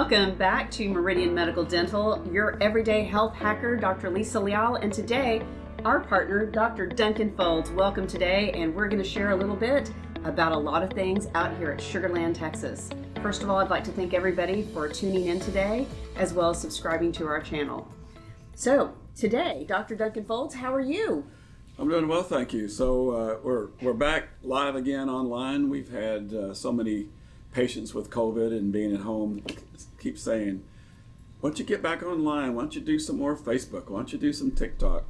Welcome back to Meridian Medical Dental, your everyday health hacker, Dr. Liza Leal, and today, our partner, Dr. Duncan Foulds. Welcome today, and we're going to share a little bit about a lot of things out here at Sugar Land, Texas. First of all, I'd like to thank everybody for tuning in today, as well as subscribing to our channel. So, today, Dr. Duncan Foulds, how are you? I'm doing well, thank you. So we're back live again online. We've had so many patients with COVID and being at home keep saying, why don't you get back online? Why don't you do some more Facebook? Why don't you do some TikTok?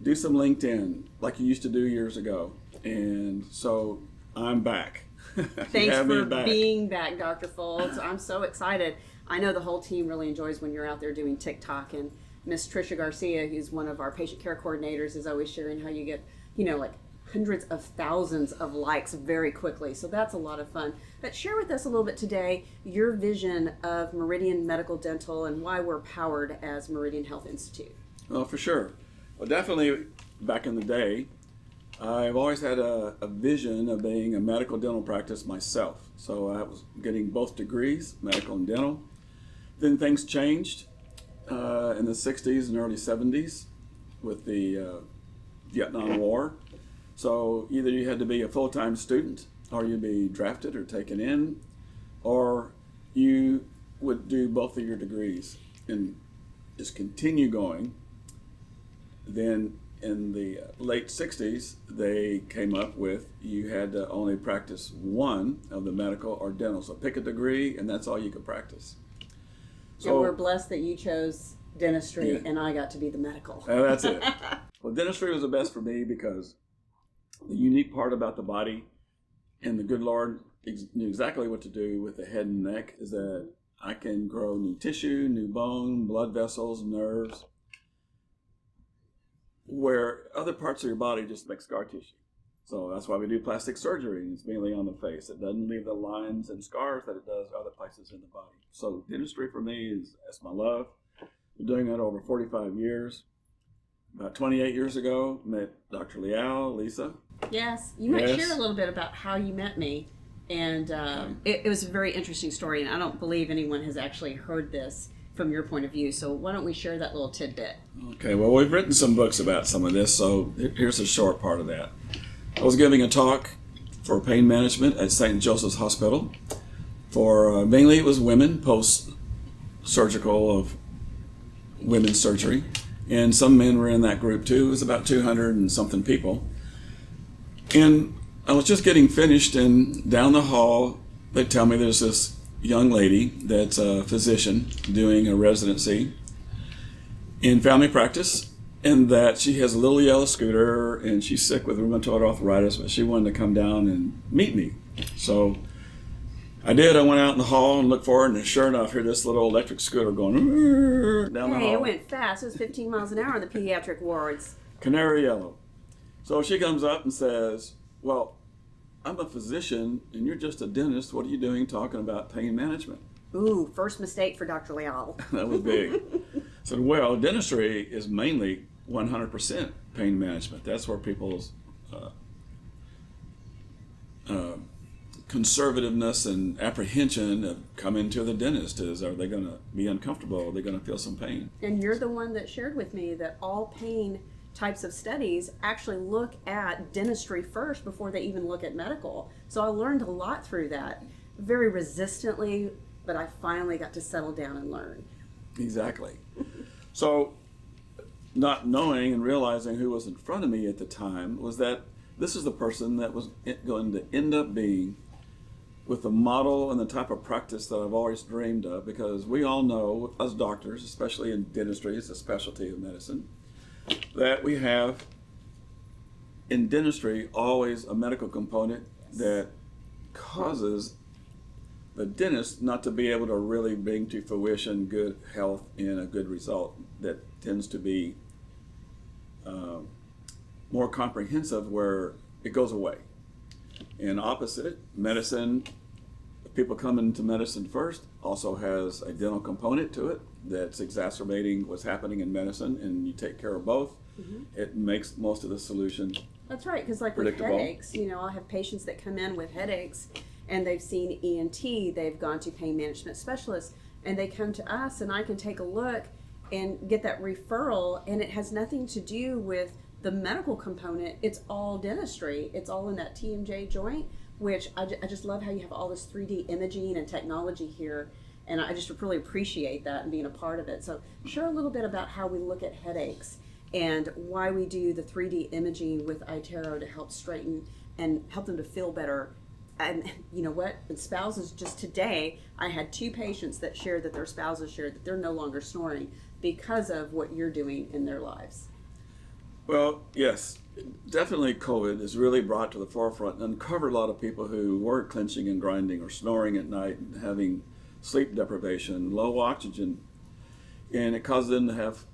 Do some LinkedIn like you used to do years ago. And so I'm back. Thanks for being back, Dr. Foulds. I'm so excited. I know the whole team really enjoys when you're out there doing TikTok, and Miss Trisha Garcia, who's one of our patient care coordinators, is always sharing how you get, like hundreds of thousands of likes very quickly. So that's a lot of fun. But share with us a little bit today your vision of Meridian Medical Dental and why we're powered as Meridian Health Institute. Well, for sure. Well, definitely back in the day, I've always had a vision of being a medical dental practice myself. So I was getting both degrees, medical and dental. Then things changed in the 60s and early 70s with the Vietnam War. So either you had to be a full-time student, or you'd be drafted or taken in, or you would do both of your degrees and just continue going. Then in the late 60s, they came up with you had to only practice one of the medical or dental. So pick a degree, and that's all you could practice. So and we're blessed that you chose dentistry, and I got to be the medical. That's it. Well, dentistry was the best for me because the unique part about the body, and the good Lord knew exactly what to do with the head and neck, is that I can grow new tissue, new bone, blood vessels, nerves, where other parts of your body just make scar tissue. So that's why we do plastic surgery, and it's mainly on the face. It doesn't leave the lines and scars that it does other places in the body. So dentistry for me that's my love. Been doing it over 45 years. About 28 years ago, met Dr. Leal, Lisa. Yes, you might share a little bit about how you met me. And it was a very interesting story, and I don't believe anyone has actually heard this from your point of view. So why don't we share that little tidbit? Okay, well, we've written some books about some of this, so here's a short part of that. I was giving a talk for pain management at St. Joseph's Hospital. For mainly it was women, post-surgical of women's surgery. And some men were in that group too. It was about 200 and something people. And I was just getting finished, and down the hall, they tell me there's this young lady that's a physician doing a residency in family practice, and that she has a little yellow scooter, and she's sick with rheumatoid arthritis, but she wanted to come down and meet me. So I did. I went out in the hall and looked for her, and sure enough, here this little electric scooter going down the hall. Hey, it went fast. It was 15 miles an hour in the pediatric wards. Canary yellow. So she comes up and says, well, I'm a physician, and you're just a dentist. What are you doing talking about pain management? Ooh, first mistake for Dr. Leal. That was big. So, well, dentistry is mainly 100% pain management. That's where people's conservativeness and apprehension of coming to the dentist is, are they going to be uncomfortable? Are they going to feel some pain? And you're the one that shared with me that all pain types of studies actually look at dentistry first before they even look at medical. So I learned a lot through that, very resistantly, but I finally got to settle down and learn. Exactly. So not knowing and realizing who was in front of me at the time was that this is the person that was going to end up being with the model and the type of practice that I've always dreamed of, because we all know, as doctors, especially in dentistry, it's a specialty of medicine, that we have in dentistry always a medical component that causes the dentist not to be able to really bring to fruition good health and a good result that tends to be more comprehensive, where it goes away. And opposite, medicine, people come into medicine first, also has a dental component to it that's exacerbating what's happening in medicine, and you take care of both. Mm-hmm. It makes most of the solution That's right, because like with headaches, I'll have patients that come in with headaches, and they've seen ENT, they've gone to pain management specialists, and they come to us, and I can take a look and get that referral, and it has nothing to do with the medical component. It's all dentistry. It's all in that TMJ joint, which I just love how you have all this 3D imaging and technology here, and I just really appreciate that and being a part of it. So share a little bit about how we look at headaches and why we do the 3D imaging with iTero to help straighten and help them to feel better. And you know what? And spouses, just today, I had 2 patients that shared that their spouses shared that they're no longer snoring because of what you're doing in their lives. Well, yes, definitely COVID has really brought to the forefront and uncovered a lot of people who were clenching and grinding or snoring at night and having sleep deprivation, low oxygen, and it caused them to have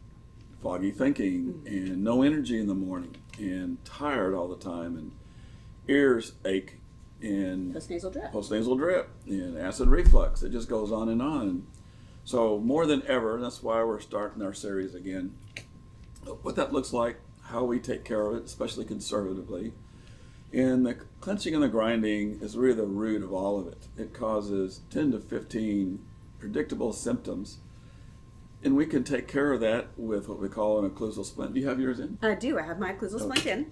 foggy thinking and no energy in the morning and tired all the time and ears ache and postnasal drip and acid reflux. It just goes on and on. And so more than ever, and that's why we're starting our series again, what that looks like, how we take care of it, especially conservatively. And the clenching and the grinding is really the root of all of it. It causes 10 to 15 predictable symptoms, and we can take care of that with what we call an occlusal splint. Do you have yours in? I do. I have my occlusal splint in.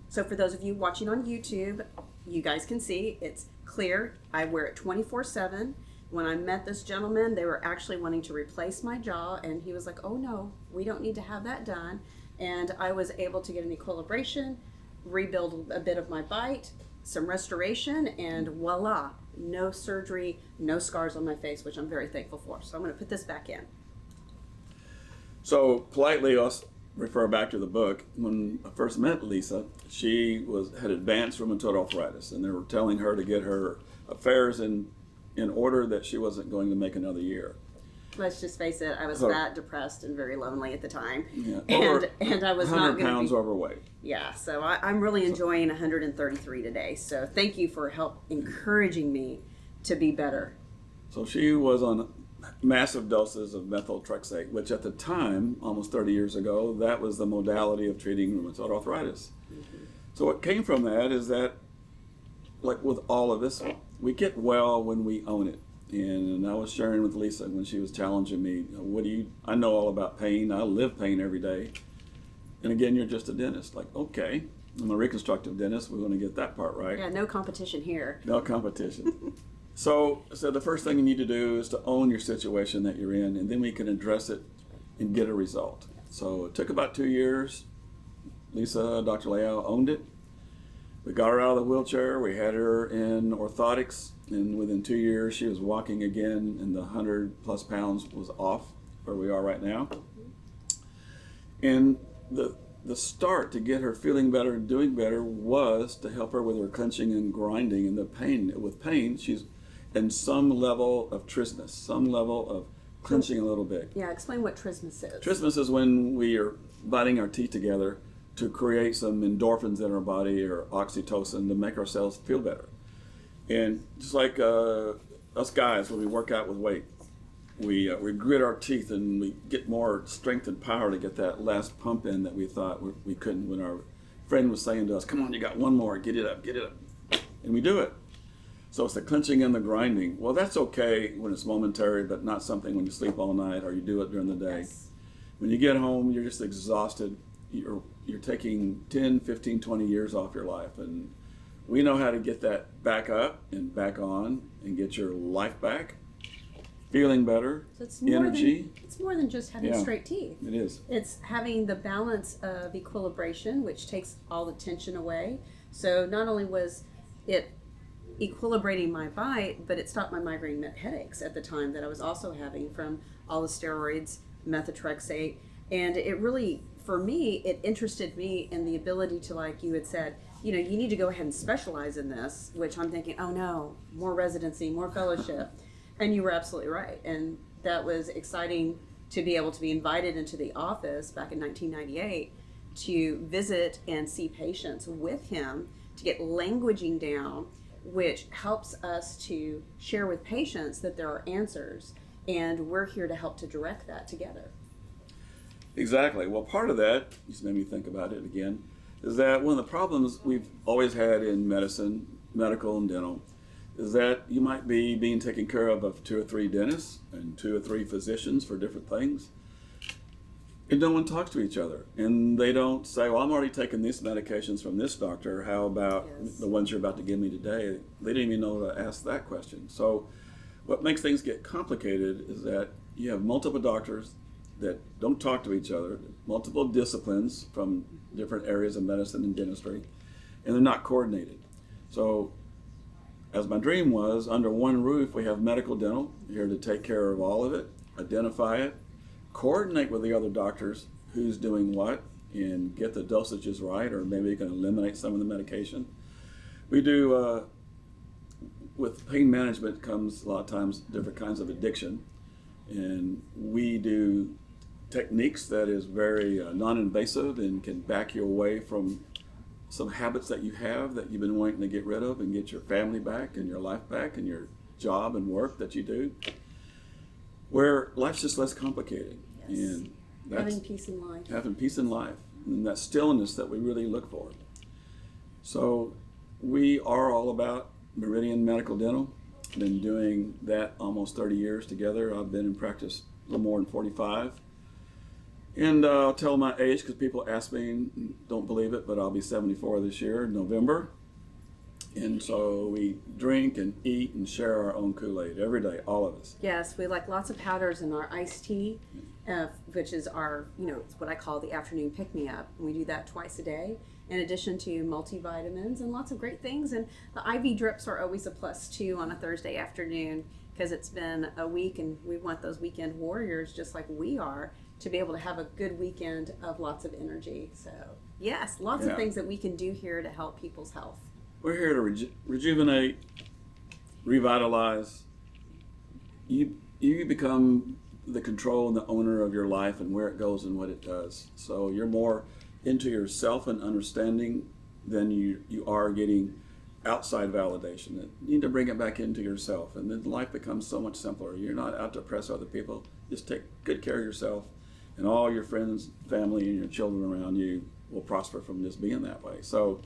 So for those of you watching on YouTube, you guys can see it's clear. I wear it 24/7. When I met this gentleman, they were actually wanting to replace my jaw, and he was like, oh no, we don't need to have that done. And I was able to get an equilibration, rebuild a bit of my bite, some restoration, and voila, no surgery, no scars on my face, which I'm very thankful for. So I'm going to put this back in. So politely, I'll refer back to the book. When I first met Lisa, she had advanced rheumatoid arthritis, and they were telling her to get her affairs in order, that she wasn't going to make another year. Let's just face it, I was fat, depressed, and very lonely at the time. Yeah. And I was 100 not going to pounds overweight. Yeah, so I'm really enjoying 133 today. So thank you for encouraging me to be better. So she was on massive doses of methotrexate, which at the time, almost 30 years ago, that was the modality of treating rheumatoid arthritis. Mm-hmm. So what came from that is that, like with all of this, we get well when we own it. And I was sharing with Lisa when she was challenging me, I know all about pain. I live pain every day. And again, you're just a dentist. Like, okay, I'm a reconstructive dentist. We want to get that part right. Yeah, no competition here. No competition. So the first thing you need to do is to own your situation that you're in, and then we can address it and get a result. So it took about 2 years. Lisa, Dr. Leal, owned it. We got her out of the wheelchair. We had her in orthotics, and within 2 years, she was walking again, and the 100+ pounds was off where we are right now. And the start to get her feeling better and doing better was to help her with her clenching and grinding and the pain. With pain, she's in some level of trismus, some level of clenching a little bit. Yeah, explain what trismus is. Trismus is when we are biting our teeth together to create some endorphins in our body or oxytocin to make ourselves feel better. And just like us guys, when we work out with weight, we grit our teeth and we get more strength and power to get that last pump in that we thought we couldn't. When our friend was saying to us, come on, you got one more, get it up. And we do it. So it's the clenching and the grinding. Well, that's okay when it's momentary, but not something when you sleep all night or you do it during the day. Yes. When you get home, you're just exhausted. You're taking 10, 15, 20 years off your life. And we know how to get that back up and back on and get your life back, feeling better, so it's energy. It's more than just having straight teeth. It is. It's having the balance of equilibration, which takes all the tension away. So not only was it equilibrating my bite, but it stopped my migraine headaches at the time that I was also having from all the steroids, methotrexate. And it really, for me, it interested me in the ability to, like you had said, you need to go ahead and specialize in this, which I'm thinking, oh no, more residency, more fellowship. And you were absolutely right. And that was exciting to be able to be invited into the office back in 1998 to visit and see patients with him to get languaging down, which helps us to share with patients that there are answers, and we're here to help to direct that together. Exactly. Well, part of that, just made me think about it again, is that one of the problems we've always had in medicine medical and dental is that you might be being taken care of 2 or 3 dentists and 2 or 3 physicians for different things. And no one talks to each other. And they don't say, well, I'm already taking these medications from this doctor. How about the ones you're about to give me today? They didn't even know to ask that question. So what makes things get complicated is that you have multiple doctors that don't talk to each other, multiple disciplines from different areas of medicine and dentistry, and they're not coordinated. So as my dream was, under one roof, we have medical dental here to take care of all of it, identify it, coordinate with the other doctors who's doing what, and get the dosages right, or maybe you can eliminate some of the medication. We do, with pain management comes a lot of times different kinds of addiction, and we do techniques that is very non-invasive and can back you away from some habits that you have that you've been wanting to get rid of and get your family back and your life back and your job and work that you do, where life's just less complicated. Yes. And that's having peace in life. Having peace in life, and that stillness that we really look for. So we are all about Meridian Medical Dental. Been doing that almost 30 years together. I've been in practice a little more than 45. And I'll tell my age because people ask me and don't believe it, but I'll be 74 this year in November. And so we drink and eat and share our own Kool-Aid every day, all of us. Yes, we like lots of powders in our iced tea, which is our, it's what I call the afternoon pick-me-up. And we do that twice a day, in addition to multivitamins and lots of great things. And the IV drips are always a plus too on a Thursday afternoon, because it's been a week and we want those weekend warriors, just like we are, to be able to have a good weekend of lots of energy. So yes, lots of things that we can do here to help people's health. We're here to rejuvenate, revitalize. You become the control and the owner of your life and where it goes and what it does. So you're more into yourself and understanding than you are getting outside validation. You need to bring it back into yourself, and then life becomes so much simpler. You're not out to impress other people. Just take good care of yourself, and all your friends, family, and your children around you will prosper from just being that way. So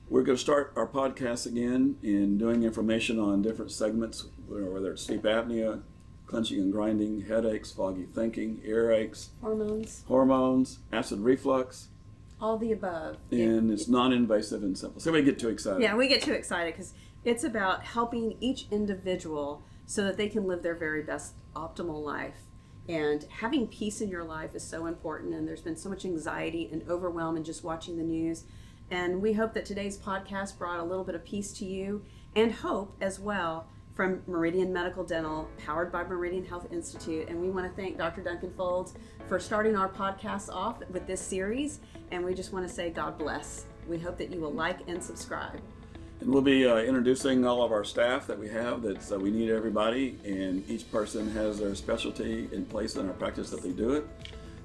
we're going to start our podcast again and doing information on different segments, whether it's sleep apnea, clenching and grinding, headaches, foggy thinking, earaches, hormones, acid reflux. All the above. And it's non-invasive and simple. So we get too excited. Yeah, we get too excited because it's about helping each individual so that they can live their very best optimal life. And having peace in your life is so important. And there's been so much anxiety and overwhelm in just watching the news. And we hope that today's podcast brought a little bit of peace to you, and hope as well, from Meridian Medical Dental, powered by Meridian Health Institute. And we want to thank Dr. Duncan Foulds for starting our podcast off with this series. And we just want to say God bless. We hope that you will like and subscribe. And we'll be introducing all of our staff that we have. We need everybody, and each person has their specialty in place in our practice that they do it.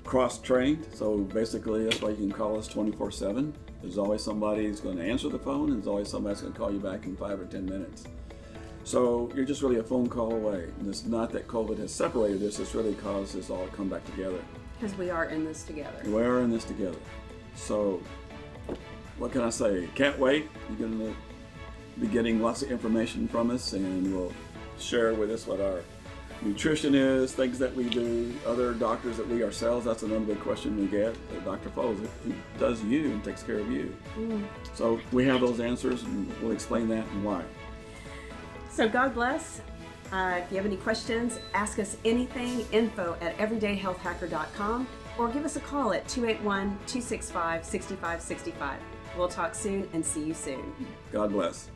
Cross-trained, so basically that's why you can call us 24/7. There's always somebody who's going to answer the phone, and there's always somebody that's going to call you back in 5 or 10 minutes. So you're just really a phone call away. And it's not that COVID has separated us, it's really caused us all to come back together. Because we are in this together. We are in this together. So what can I say? Can't wait. You're going to be getting lots of information from us, and we'll share with us what our nutrition is, things that we do, other doctors that we ourselves. That's another big question we get. Dr. Foulds, who does you and takes care of you? So we have those answers, and we'll explain that and why. So God bless. If you have any questions, ask us anything, info@everydayhealthhacker.com, or give us a call at 281-265-6565. We'll talk soon and see you soon. God bless.